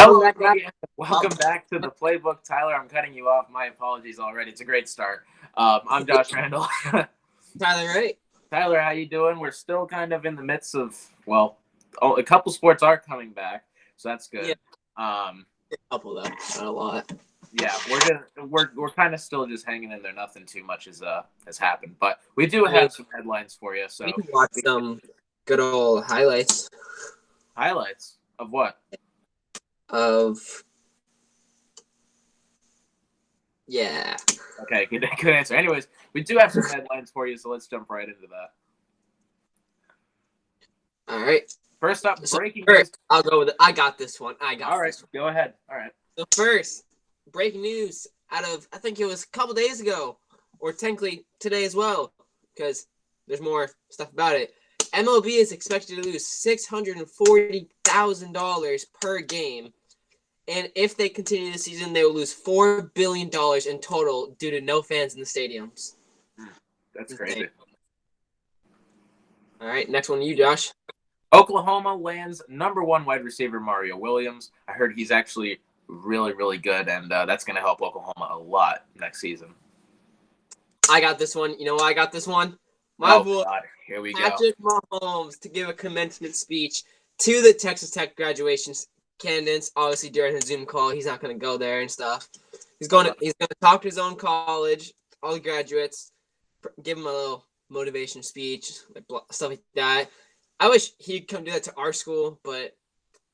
Hello, everybody, and welcome back to the Playbook. Tyler, I'm cutting you off. My apologies already. It's a great start. I'm Josh Randall. Tyler, right? Tyler, how you doing? We're still kind of in the midst of, a couple sports are coming back, so that's good. Yeah. A couple though, not a lot. Yeah, we're kind of still just hanging in there. Nothing too much has happened, but we do have some headlines for you. So we can watch some good old highlights. Highlights of what? Yeah. Okay, good answer. Anyways, we do have some headlines for you, so let's jump right into that. All right. First up, breaking news. I'll go with it. I got this one. All right, go ahead. All right. So first, breaking news out of, I think it was a couple days ago, or technically today as well, because there's more stuff about it. MLB is expected to lose $640,000 per game. And if they continue the season, they will lose $4 billion in total due to no fans in the stadiums. That's crazy. All right, next one to you, Josh. Oklahoma lands number one wide receiver Mario Williams. I heard he's actually really, really good, and that's going to help Oklahoma a lot next season. I got this one. You know why I got this one? My boy, God. Here we Patrick Mahomes, to give a commencement speech to the Texas Tech graduation candidates. Obviously, during his Zoom call, he's not going to go there and stuff. He's going to talk to his own college, all the graduates, give him a little motivation speech, like stuff like that. I wish he'd come do that to our school, but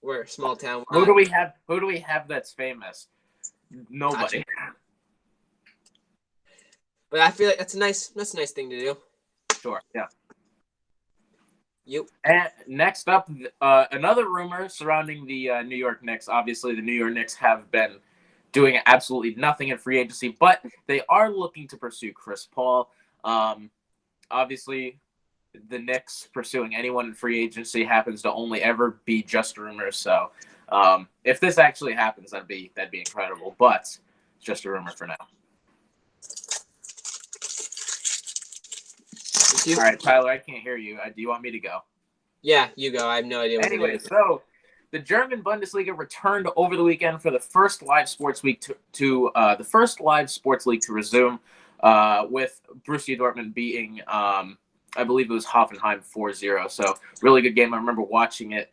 we're a small town. Who do we have that's famous? Nobody. But I feel like that's a nice thing to do. Sure, yeah. Yep. And next up, another rumor surrounding the New York Knicks. Obviously, the New York Knicks have been doing absolutely nothing in free agency, but they are looking to pursue Chris Paul. Obviously, the Knicks pursuing anyone in free agency happens to only ever be just rumors. So, if this actually happens, that'd be incredible. But it's just a rumor for now. All right, Tyler, I can't hear you. Do you want me to go? Yeah, you go. I have no idea what anyway, so the German Bundesliga returned over the weekend for the first live sports week to the first live sports league to resume, with Borussia Dortmund beating, I believe it was Hoffenheim 4-0. So really good game. I remember watching it.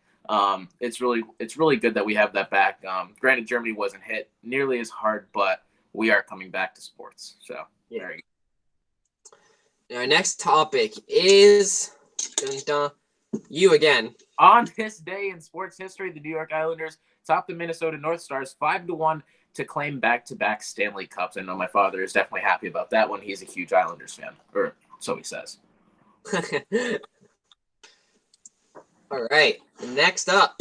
It's really good that we have that back. Granted, Germany wasn't hit nearly as hard, but we are coming back to sports. So yeah. There you go. Our next topic is you again. On this day in sports history, the New York Islanders topped the Minnesota North Stars 5-1 to claim back-to-back Stanley Cups. I know my father is definitely happy about that one. He's a huge Islanders fan, or so he says. All right. Next up,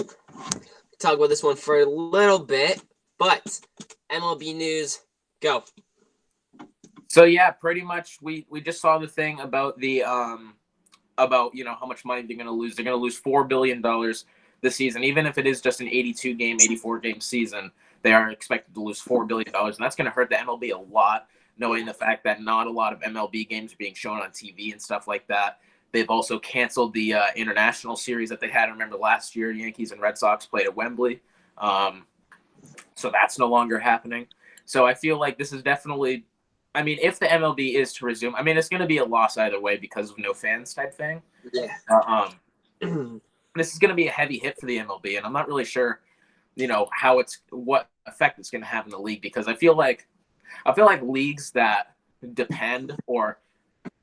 talk about this one for a little bit, but MLB news, go. So yeah, pretty much we just saw the thing about the about how much money they're going to lose. They're going to lose $4 billion this season, even if it is just an 84 game season. They are expected to lose $4 billion, and that's going to hurt the MLB a lot, knowing the fact that not a lot of MLB games are being shown on TV and stuff like that. They've also canceled the international series that they had. I remember last year, Yankees and Red Sox played at Wembley, so that's no longer happening. So I feel like this is definitely. I mean, if the MLB is to resume, I mean, it's going to be a loss either way because of no fans type thing. Yeah. This is going to be a heavy hit for the MLB, and I'm not really sure, what effect it's going to have in the league, because I feel like leagues that depend or,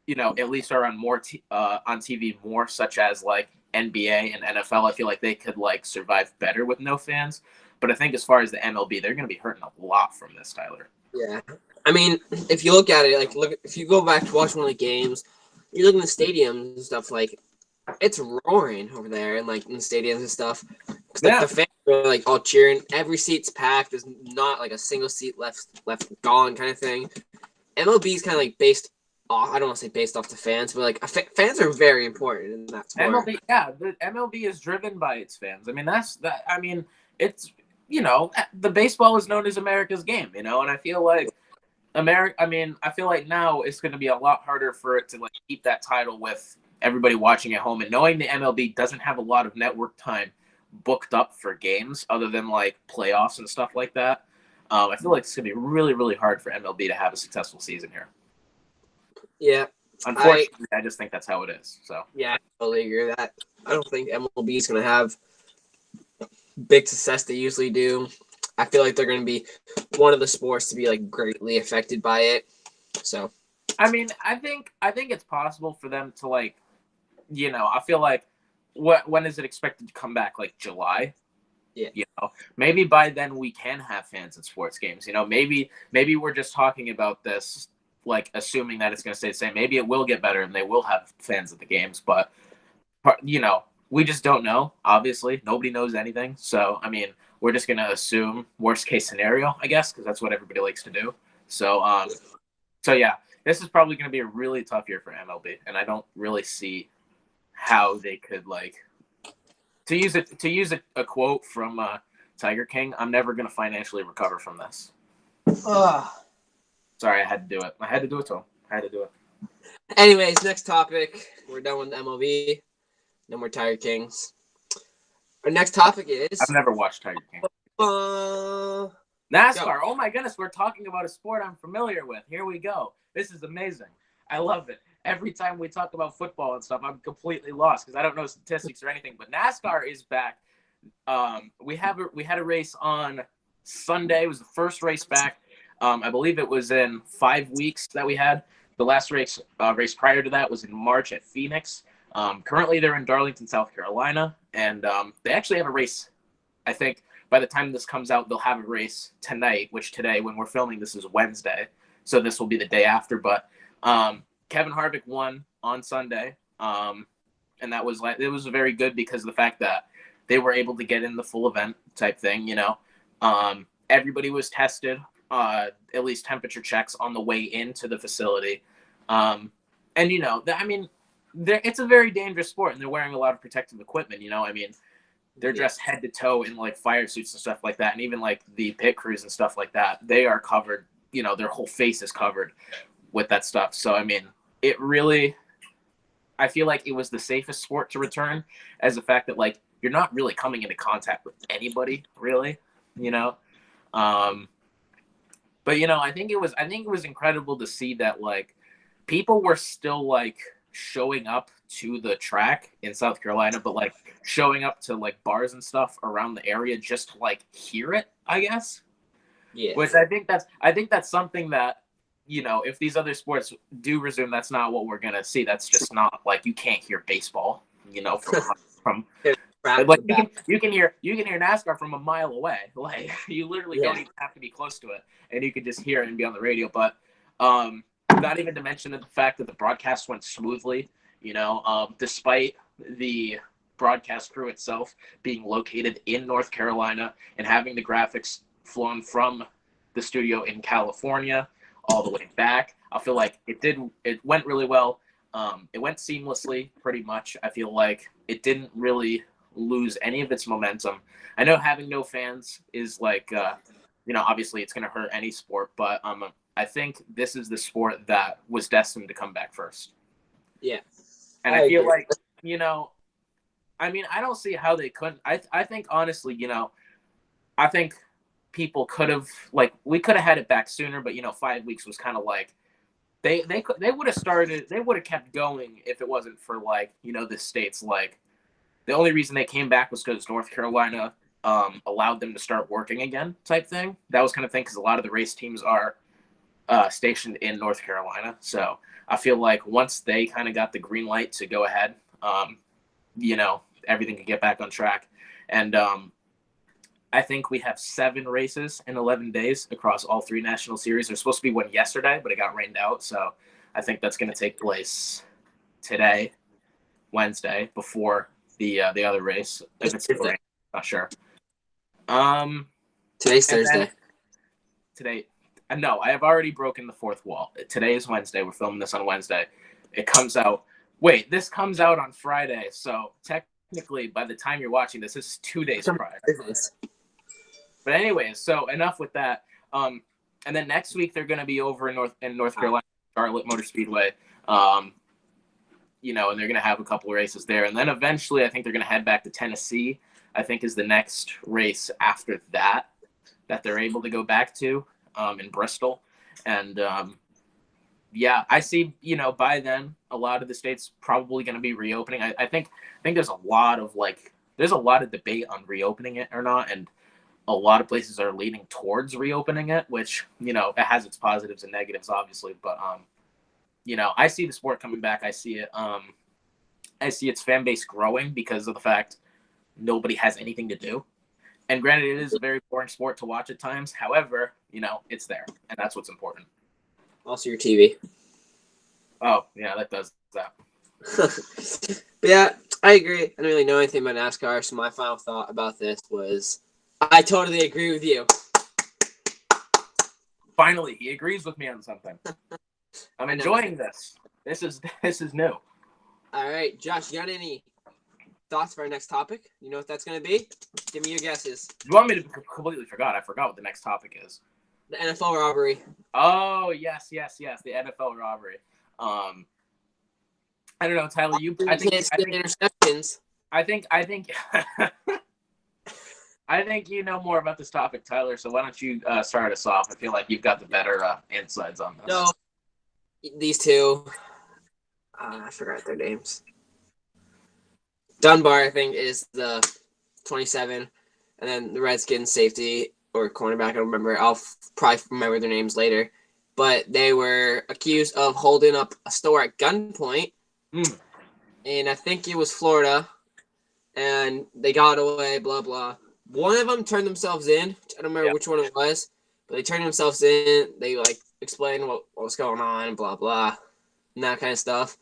at least are on more on TV more, such as like NBA and NFL, I feel like they could survive better with no fans. But I think as far as the MLB, they're going to be hurting a lot from this, Tyler. Yeah. I mean, if you look at it, if you go back to watch one of the games, you look in the stadiums and stuff, it's roaring over there and, in the stadiums and stuff. Because, the fans are, all cheering. Every seat's packed. There's not, a single seat left gone kind of thing. MLB is kind of, based off, I don't want to say based off the fans, but, fans are very important in that sport. MLB, yeah, the MLB is driven by its fans. I mean, it's, the baseball is known as America's game, and I feel like I feel like now it's going to be a lot harder for it to keep that title with everybody watching at home, and knowing the MLB doesn't have a lot of network time booked up for games other than like playoffs and stuff like that. I feel like it's gonna be really, really hard for MLB to have a successful season here. Yeah. Unfortunately, I just think that's how it is. So yeah, I totally agree with that. I don't think MLB is going to have big success they usually do. I feel like they're going to be one of the sports to be like greatly affected by it. So, I mean, I think it's possible for them to like, I feel like when is it expected to come back? Like July? Yeah. Maybe by then we can have fans at sports games. Maybe we're just talking about this like assuming that it's going to stay the same. Maybe it will get better and they will have fans at the games, but we just don't know. Obviously, nobody knows anything. So, I mean, we're just going to assume worst case scenario, I guess, because that's what everybody likes to do. So, yeah, this is probably going to be a really tough year for MLB, and I don't really see how they could like to use a quote from Tiger King. I'm never going to financially recover from this. Sorry, I had to do it. I had to do it to him. I had to do it. Anyways, next topic. We're done with MLB. No more Tiger Kings. Our next topic is I've never watched Tiger King. NASCAR. Go. Oh my goodness, we're talking about a sport I'm familiar with. Here we go. This is amazing. I love it. Every time we talk about football and stuff, I'm completely lost because I don't know statistics or anything. But NASCAR is back. We had a race on Sunday. It was the first race back. I believe it was in 5 weeks that we had. The last race prior to that was in March at Phoenix. Currently, they're in Darlington, South Carolina, and they actually have a race. I think by the time this comes out, they'll have a race tonight, which today, when we're filming, this is Wednesday. So this will be the day after. But Kevin Harvick won on Sunday, and that was it was very good because of the fact that they were able to get in the full event type thing. Everybody was tested. At least temperature checks on the way into the facility. And, it's a very dangerous sport, and they're wearing a lot of protective equipment, they're dressed head to toe in, like, fire suits and stuff like that, and even, like, the pit crews and stuff like that, they are covered, their whole face is covered with that stuff. So, it really – I feel like it was the safest sport to return as the fact that, like, you're not really coming into contact with anybody, really, But I think it was incredible to see that like people were still like showing up to the track in South Carolina, but like showing up to like bars and stuff around the area just to like hear it, I guess. Yeah. Which I think that's something that if these other sports do resume, that's not what we're gonna see. That's just not like you can't hear baseball, from. Like you can hear NASCAR from a mile away. Like you literally don't even have to be close to it, and you can just hear it and be on the radio. But not even to mention the fact that the broadcast went smoothly. Despite the broadcast crew itself being located in North Carolina and having the graphics flown from the studio in California all the way back, I feel like it went really well. It went seamlessly, pretty much. I feel like it didn't really lose any of its momentum. I know having no fans is like, obviously it's going to hurt any sport, but I think this is the sport that was destined to come back first. Yeah. And I feel like, I don't see how they couldn't. I think honestly, I think people could have, like, we could have had it back sooner, but 5 weeks was kind of like, they would have kept going if it wasn't for like, the states, like, the only reason they came back was because North Carolina allowed them to start working again type thing. That was kind of thing because a lot of the race teams are stationed in North Carolina. So I feel like once they kind of got the green light to go ahead, everything could get back on track. And I think we have 7 races in 11 days across all 3 national series. There's supposed to be one yesterday, but it got rained out. So I think that's going to take place today, Wednesday, before the other race. If it's rain, not sure. Today's Thursday. No, I have already broken the 4th wall. Today is Wednesday. We're filming this on Wednesday. It comes out. Wait, this comes out on Friday. So technically, by the time you're watching this is 2 days prior. But anyways, so enough with that. And then next week they're going to be over in North Carolina, Charlotte Motor Speedway. And they're going to have a couple of races there. And then eventually I think they're going to head back to Tennessee I think, is the next race after that they're able to go back to in Bristol. And yeah, I see, by then a lot of the states probably going to be reopening. I think there's a lot of debate on reopening it or not, and a lot of places are leaning towards reopening it, which, it has its positives and negatives, obviously. But I see the sport coming back. I see it. I see its fan base growing because of the fact nobody has anything to do. And granted, it is a very boring sport to watch at times. However, it's there, and that's what's important. Also, your TV. Oh, yeah, that does that. But yeah, I agree. I don't really know anything about NASCAR, so my final thought about this was I totally agree with you. Finally, he agrees with me on something. I'm enjoying this. This is new. All right, Josh, you got any thoughts for our next topic? You know what that's going to be? Give me your guesses. You want me to completely forgot? I forgot what the next topic is. The NFL robbery. Oh, yes. The NFL robbery. I don't know, Tyler. I think interceptions. I think I think you know more about this topic, Tyler. So why don't you start us off? I feel like you've got the better insights on this. So these two, I forgot their names. Dunbar, I think, is the 27, and then the Redskins safety or cornerback. I don't remember. I'll probably remember their names later. But they were accused of holding up a store at gunpoint, and I think it was Florida, and they got away, blah, blah. One of them turned themselves in. I don't remember which one it was, but they turned themselves in. They, explained what was going on, blah, blah, and that kind of stuff.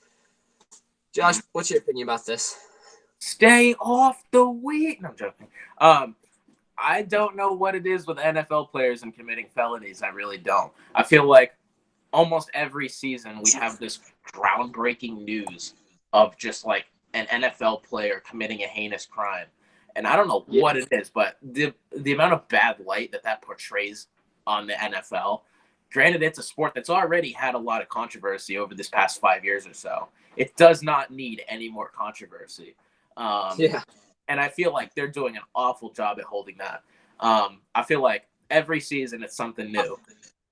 Josh, what's your opinion about this? Stay off the weed. No, I'm joking. I don't know what it is with NFL players and committing felonies. I really don't. I feel like almost every season we have this groundbreaking news of just an NFL player committing a heinous crime. And I don't know what it is, but the amount of bad light that portrays on the NFL, granted, it's a sport that's already had a lot of controversy over this past 5 years or so. It does not need any more controversy. And I feel like they're doing an awful job at holding that. I feel like every season it's something new.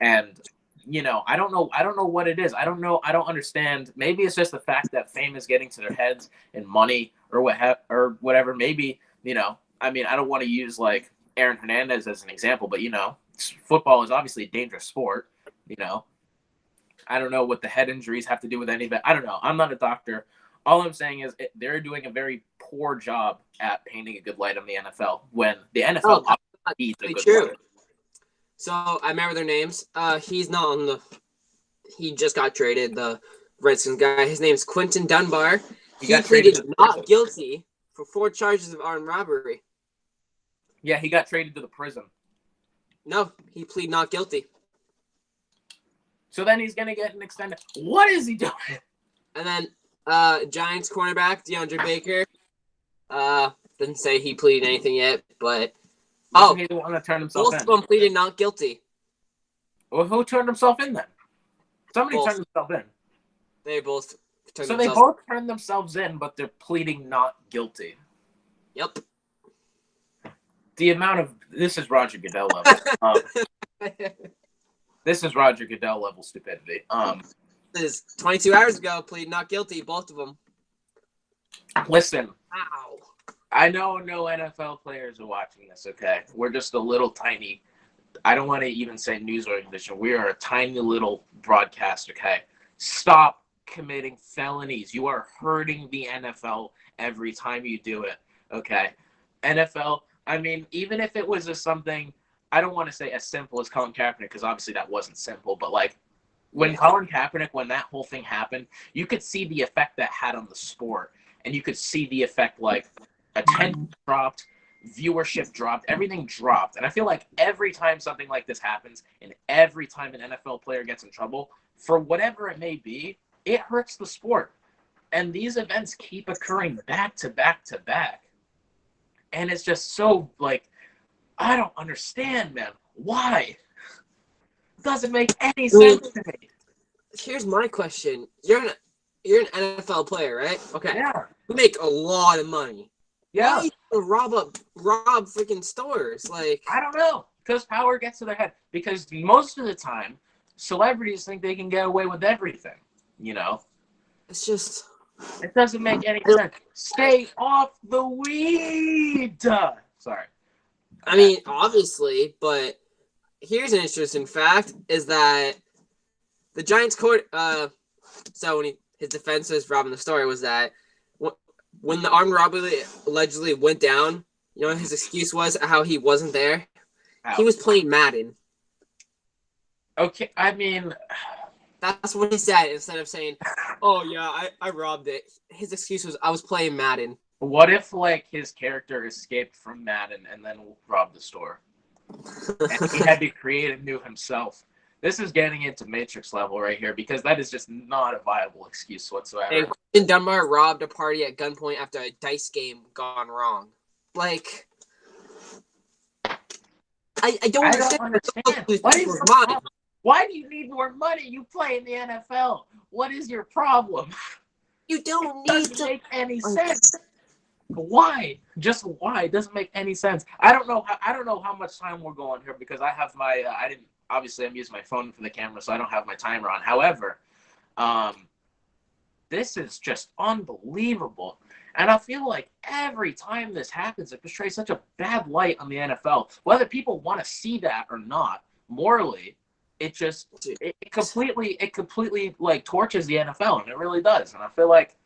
And, I don't know what it is. I don't know. I don't understand. Maybe it's just the fact that fame is getting to their heads and money or whatever. Maybe, I don't want to use Aaron Hernandez as an example, but, football is obviously a dangerous sport. I don't know what the head injuries have to do with any of it. I don't know. I'm not a doctor. All I'm saying is they're doing a very poor job at painting a good light on the NFL when the NFL needs a good light. So I remember their names. He's not on the. He just got traded. The Redskins guy. His name's Quentin Dunbar. He pleaded not guilty for 4 charges of armed robbery. Yeah, he got traded to the prison. No, he pleaded not guilty. So then he's gonna get an extended. What is he doing? And then Giants cornerback DeAndre Baker. Didn't say he pleaded anything yet, but he the one that turned himself both of them pleaded not guilty. Well, who turned himself in then? Somebody turned himself in. They both turned themselves in. So they both turned themselves in, but they're pleading not guilty. Yep. The amount of this is Roger Goodell level. This is Roger Goodell level stupidity. This is 22 hours ago, plead not guilty, both of them. Listen. Ow. I know no NFL players are watching this, okay? We're just a little tiny, I don't want to even say news organization. We are a tiny little broadcast, okay? Stop committing felonies. You are hurting the NFL every time you do it, okay? NFL, even if it was something, I don't want to say as simple as Colin Kaepernick, because obviously that wasn't simple, but when Colin Kaepernick, when that whole thing happened, you could see the effect that had on the sport, and you could see the effect attendance dropped, viewership dropped, everything dropped. And I feel like every time something like this happens, and every time an NFL player gets in trouble, for whatever it may be, it hurts the sport. And these events keep occurring back to back to back. And it's just so I don't understand, man. Why? It doesn't make any sense to me. Here's my question. You're an NFL player, right? Okay. Yeah. You make a lot of money. Yeah. Why you rob freaking stores? Like, I don't know. Because power gets to their head. Because most of the time, celebrities think they can get away with everything. You know? it's just. It doesn't make any sense. Stay off the weed. Sorry. I mean, obviously, but here's an interesting fact: is that the Giants court. So when his defense was robbing the story was that when the armed robbery allegedly went down, you know what his excuse was how he wasn't there. Ow. He was playing Madden. Okay, I mean, that's what he said instead of saying, "Oh yeah, I robbed it." His excuse was, "I was playing Madden." What if like his character escaped from Madden and then robbed the store, and he had to create a new himself? This is getting into Matrix level right here because that is just not a viable excuse whatsoever. And Christian Dunbar robbed a party at gunpoint after a dice game gone wrong. Like, I don't understand. Why do you need more money? You play in the NFL. What is your problem? You don't need to make any sense. Why? Just why? It doesn't make any sense. I don't know how much time we're going here because I have my obviously I'm using my phone for the camera, so I don't have my timer on. However, this is just unbelievable. And I feel like every time this happens, it portrays such a bad light on the NFL. Whether people want to see that or not, morally, it completely like torches the NFL, and it really does. And I feel like,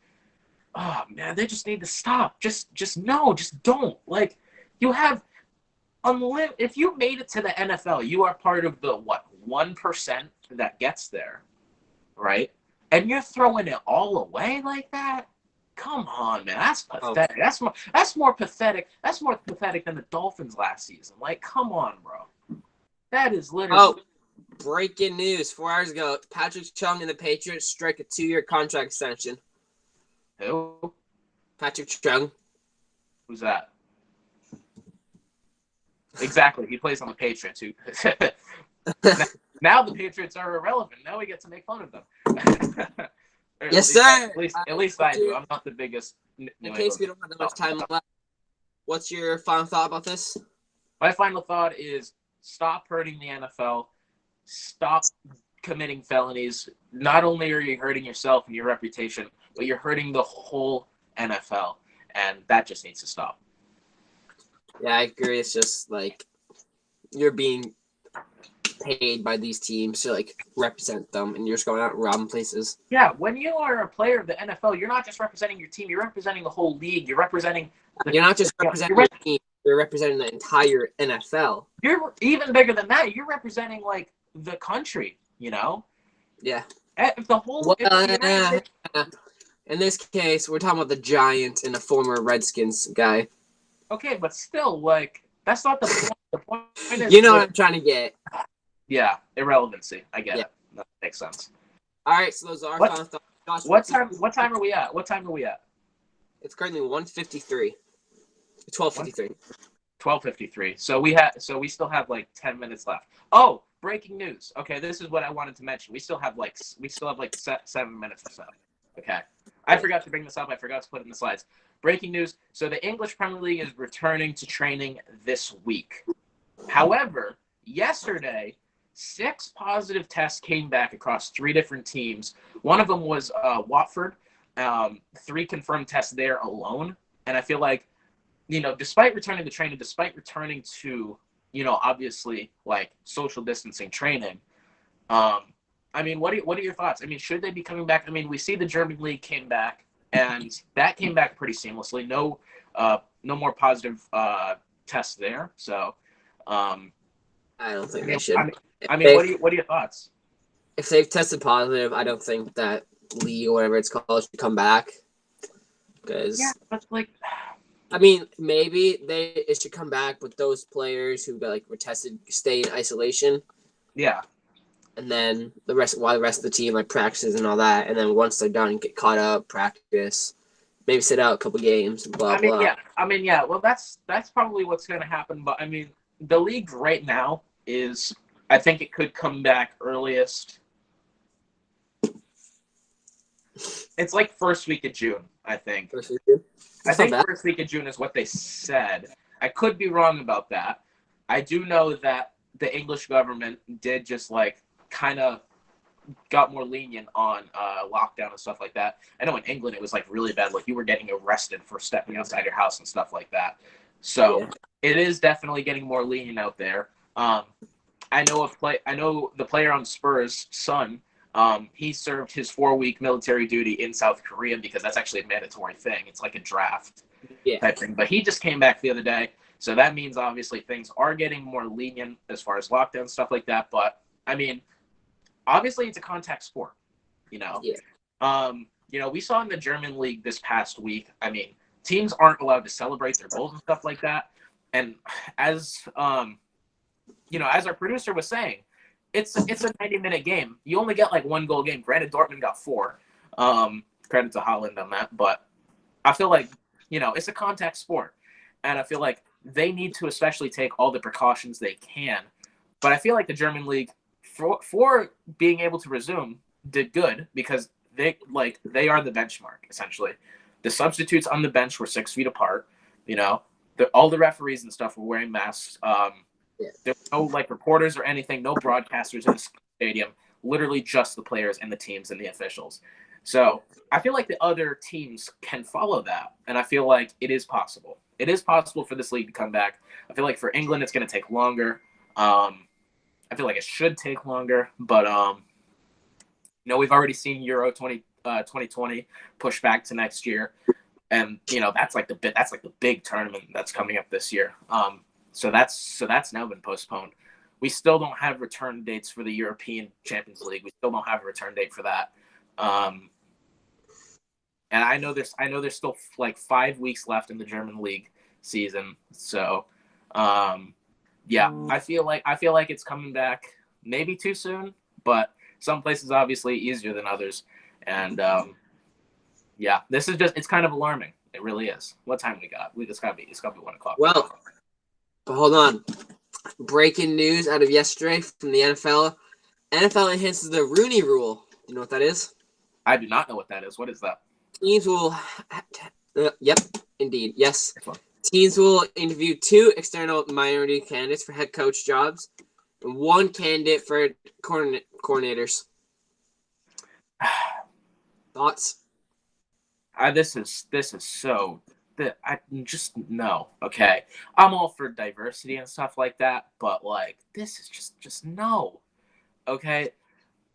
oh man, they just need to stop. Just don't. Like, you have if you made it to the NFL, you are part of the 1% that gets there, right? And you're throwing it all away like that? Come on, man. That's pathetic. Oh. That's more pathetic. That's more pathetic than the Dolphins last season. Like, come on, bro. That is literally. Oh, breaking news 4 hours ago. Patrick Chung and the Patriots strike a 2-year contract extension. Who? Patrick Chung. Who's that? Exactly. He plays on the Patriots. Now the Patriots are irrelevant. Now we get to make fun of them. Yes, sir. At least I do. I'm not the biggest. In case we don't have that much time left, what's your final thought about this? My final thought is stop hurting the NFL. Stop committing felonies. Not only are you hurting yourself and your reputation, but you're hurting the whole NFL. And that just needs to stop. Yeah, I agree. It's just like you're being paid by these teams to like represent them, and you're just going out and robbing places. Yeah, when you are a player of the NFL, you're not just representing your team, you're representing the whole league. You're representing you're not just representing your team, you're representing the entire NFL. You're even bigger than that. You're representing like the country, you know? Yeah. If the whole in this case, we're talking about the Giants and a former Redskins guy. Okay, but still, like, that's not the point. The point is, you know what I'm trying to get. Yeah, irrelevancy. I get it. That makes sense. All right, so those are our final thoughts. Josh, what time are we at? It's currently 1:53. 12:53. 12:53. So we still have like 10 minutes left. Oh, breaking news. Okay, this is what I wanted to mention. We still have like 7 minutes or so. Okay. I forgot to bring this up. I forgot to put it in the slides. Breaking news. So the English Premier League is returning to training this week. However, yesterday, 6 positive tests came back across 3 different teams. One of them was Watford. 3 confirmed tests there alone. And I feel like, you know, despite returning to training, despite returning to, you know, obviously like social distancing training, I mean, what are your thoughts? I mean, should they be coming back? I mean, we see the German league came back, and that came back pretty seamlessly. No more positive tests there. So, I don't think they should. I mean, what are your thoughts? If they've tested positive, I don't think that league or whatever it's called should come back. Because but like, I mean, maybe it should come back, but those players who were tested stay in isolation. Yeah. And then the rest of the team practices and all that, and then once they're done, get caught up, practice, maybe sit out a couple games, blah blah. Yeah. Well, that's probably what's going to happen. But I mean, the league right now is, I think it could come back earliest. It's like first week of June. I think. First week of June? I think first week of June is what they said. I could be wrong about that. I do know that the English government did just like kind of got more lenient on lockdown and stuff like that. I know in England it was like really bad. Like you were getting arrested for stepping outside your house and stuff like that. So it is definitely getting more lenient out there. I know the player on Spurs, Son. He served his 4-week military duty in South Korea because that's actually a mandatory thing. It's like a draft type thing. But he just came back the other day. So that means obviously things are getting more lenient as far as lockdown stuff like that. But I mean, obviously it's a contact sport, you know. We saw in the German league this past week. I mean, teams aren't allowed to celebrate their goals and stuff like that. And as as our producer was saying, it's a 90-minute game. You only get like 1 goal game. Granted, Dortmund got 4. Credit to Haaland on that, but I feel like it's a contact sport, and I feel like they need to especially take all the precautions they can. But I feel like the German league, for being able to resume, did good because they are the benchmark essentially. The substitutes on the bench were 6 feet apart. All the referees and stuff were wearing masks. There's no like reporters or anything, no broadcasters in the stadium. Literally just the players and the teams and the officials. So I feel like the other teams can follow that, and I feel like it is possible. It is possible for this league to come back. I feel like for England it's going to take longer. I feel like it should take longer, but we've already seen Euro 2020 push back to next year, and that's like the big tournament that's coming up this year. So that's now been postponed. We still don't have return dates for the European Champions League. We still don't have a return date for that. And I know there's still like 5 weeks left in the German league season. So I feel like it's coming back maybe too soon, but some places obviously easier than others. And this is it's kind of alarming. It really is. What time we got? It's gotta be 1 o'clock. Well, but hold on. Breaking news out of yesterday from the NFL. NFL enhances the Rooney Rule. You know what that is? I do not know what that is. What is that? Teams will... yep, indeed. Yes. Teams will interview 2 external minority candidates for head coach jobs and 1 candidate for coordinators. Thoughts? This is so... I just no. Okay, I'm all for diversity and stuff like that, but like this is just no. Okay,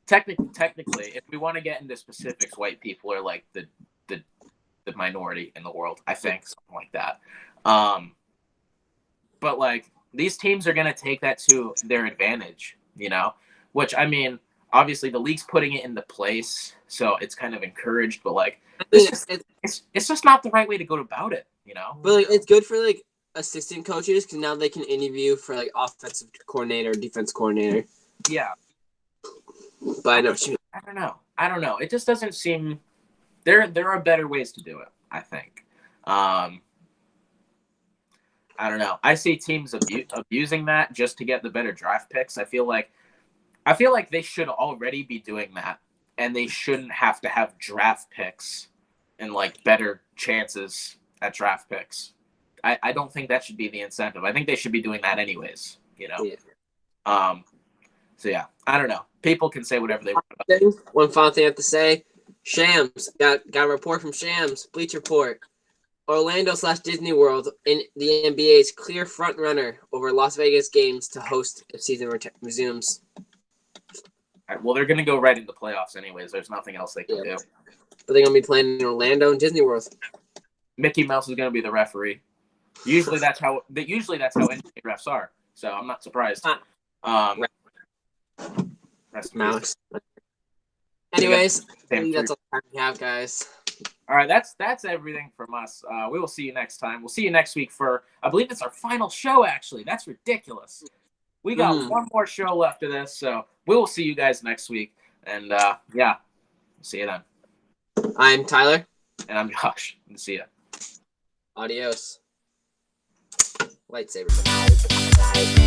technically, if we want to get into specifics, white people are like the minority in the world. I think something like that. But like these teams are gonna take that to their advantage, Which I obviously the league's putting it into place, so it's kind of encouraged. But like it's just not the right way to go about it, But like it's good for like assistant coaches because now they can interview for like offensive coordinator, defense coordinator. Yeah, but I know what you mean. I don't know. It just doesn't seem there are better ways to do it. I think. I don't know. I see teams abusing that just to get the better draft picks. I feel like they should already be doing that, and they shouldn't have to have draft picks and like better chances at draft picks. I don't think that should be the incentive. I think they should be doing that anyways, Yeah. So yeah, I don't know. People can say whatever they want. One final thing I have to say. Shams. Got a report from Shams. Bleach Report. Orlando/Disney World in the NBA's clear front runner over Las Vegas games to host if season resumes. Right, well, they're going to go right into playoffs anyways. There's nothing else they can do. But they're going to be playing in Orlando and Disney World. Mickey Mouse is going to be the referee. Usually that's how NBA refs are. So I'm not surprised. Mouse. Anyways, I think that's all the time we have, guys. All right, that's everything from us. We will see you next time. We'll see you next week for, I believe it's our final show, actually. That's ridiculous. We got one more show left of this, so we will see you guys next week. And, see you then. I'm Tyler. And I'm Josh. See ya. Adios. Lightsaber.